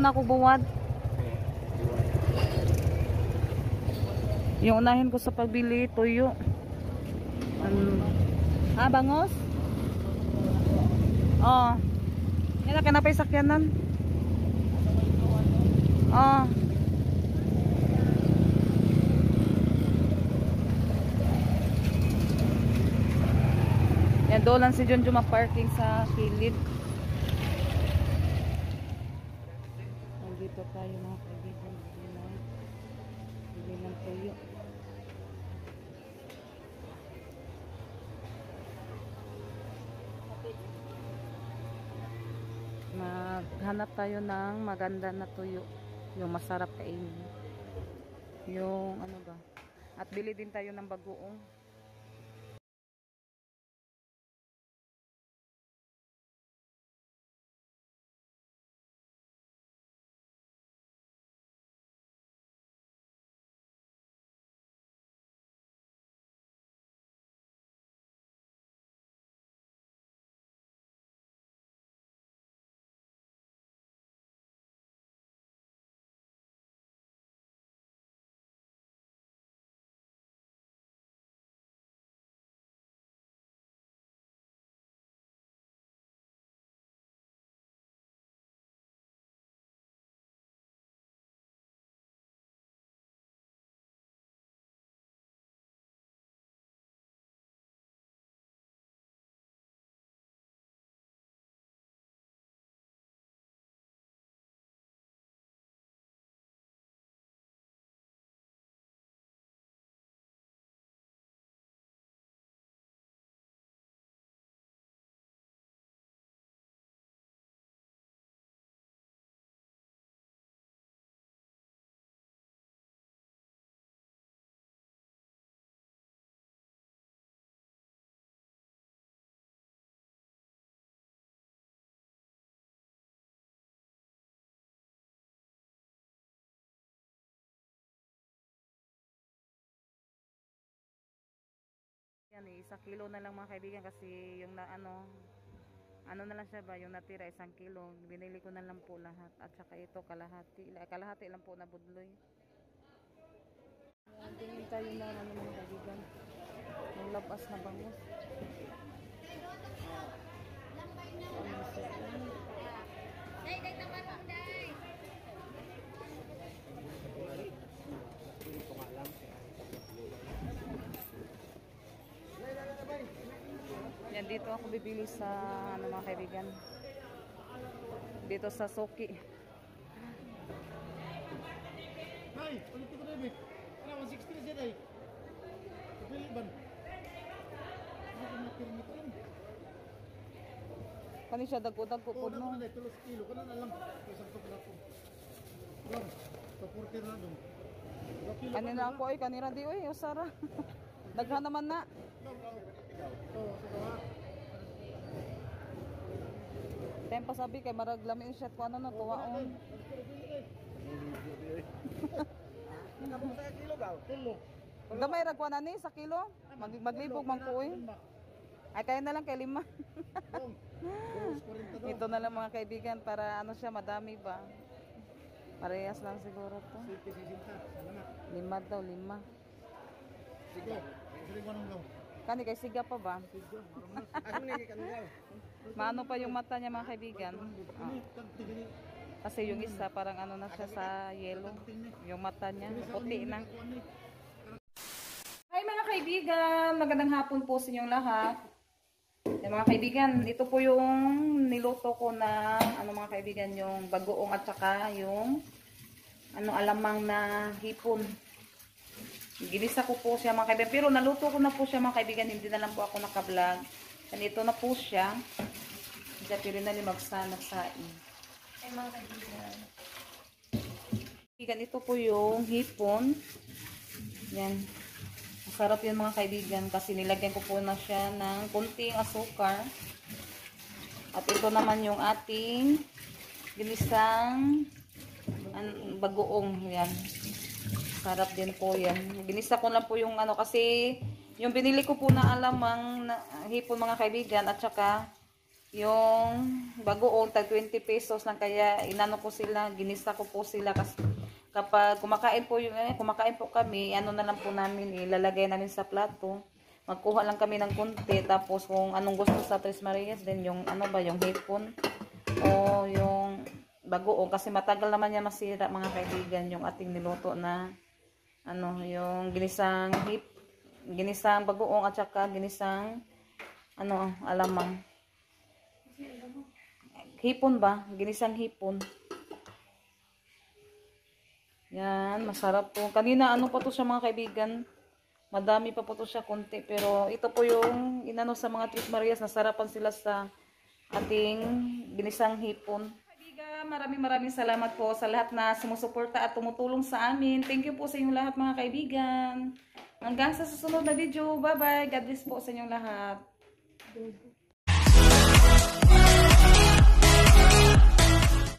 muna ako buwad. Yung unahin ko sa pagbili, tuyo. Bangos? Oh. Yan na, kanapay sakyanan. Oh. Yan, doon lang si Junjun ma-parking sa kilid. Nandito tayo mga kaibigan. Bili ng tuyo. Maghanap tayo ng maganda na tuyo, yung masarap kainin, yung ano ba, at bili din tayo ng bagoong. Yan eh, 1 kilo na lang mga kaibigan, kasi yung na ano na lang siya ba, yung natira 1 kilo, binili ko na lang po lahat, at saka ito kalahati lang po na budloy. Tingin tayo na ano mga kaibigan, yung labas na bangus. Yan, dito ako bibili sa ano mga kaibigan, dito sa Suki. Ay, ulit ko na ba? Ano, 160 na siya ay. Pagpili ba? Ako makirmit rin. Kani siya dagko-dagko po no. Oo, 3 kilo. Kanan na lang. Isang tukla po. Lang, pa 40 na doon. Kanina ako ay, kanina di oy, usara. Daghan naman na. Tempo sabi kay marag lamin siya ko ano no, tuwaon. Gamay ra ko na ni sa kilo. Maglibog man ko eh. Ay kaya na lang kay 5. Ito na lang mga kaibigan para ano siya, madami ba. Parehas lang siguro to. 5 daw, 5. Sige. Sige mo nang Kani kay siga pa ba? Maano pa yung mata niya mga kaibigan. Kasi yung isa parang ano na siya sa yellow. Yung mata niya puti na. Hi mga kaibigan, magandang hapon po sa inyong lahat. Mga kaibigan, ito po yung niluto ko na ano mga kaibigan, yung bagoong at saka yung ano alamang na hipon. Ginisa ko po siya mga kaibigan, pero naluto ko na po siya mga kaibigan, hindi na lang po ako naka-vlog. Ganito na po siya. Hindi pero na magsain. Ay mga kaibigan. Ito po yung hipon. Yan. Masarap yun mga kaibigan kasi nilagyan ko po na siya ng kunting asukar. At ito naman yung ating ginisang bagoong. Yan. Sarap din po yan. Ginisa ko lang po yung ano kasi yung binili ko po na alamang na hipon mga kaibigan at saka yung bagoong tag 20 pesos lang, kaya inano ko sila, ginisa ko po sila kasi kapag kumakain po kami, ano na lang po namin, ilalagay namin sa plato. Magkuha lang kami ng konti, tapos kung anong gusto sa Tres Marias, then yung ano ba, yung hipon o yung bagoong, kasi matagal naman yan masira mga kaibigan, yung ating niluto na ano, yung ginisang bagoong at saka ginisang ano, alamang. Hipon ba? Ginisang hipon. Yan, masarap po. Kanina ano pa to siya mga kaibigan? Madami pa po to siya, konti. Pero ito po yung inano sa mga Tres Marias. Nasarapan sila sa ating ginisang hipon. Kaibigan, maraming salamat po sa lahat na sumusuporta at tumutulong sa amin. Thank you po sa inyong lahat mga kaibigan. Hanggang sa susunod na video. Bye bye. God bless po sa inyong lahat.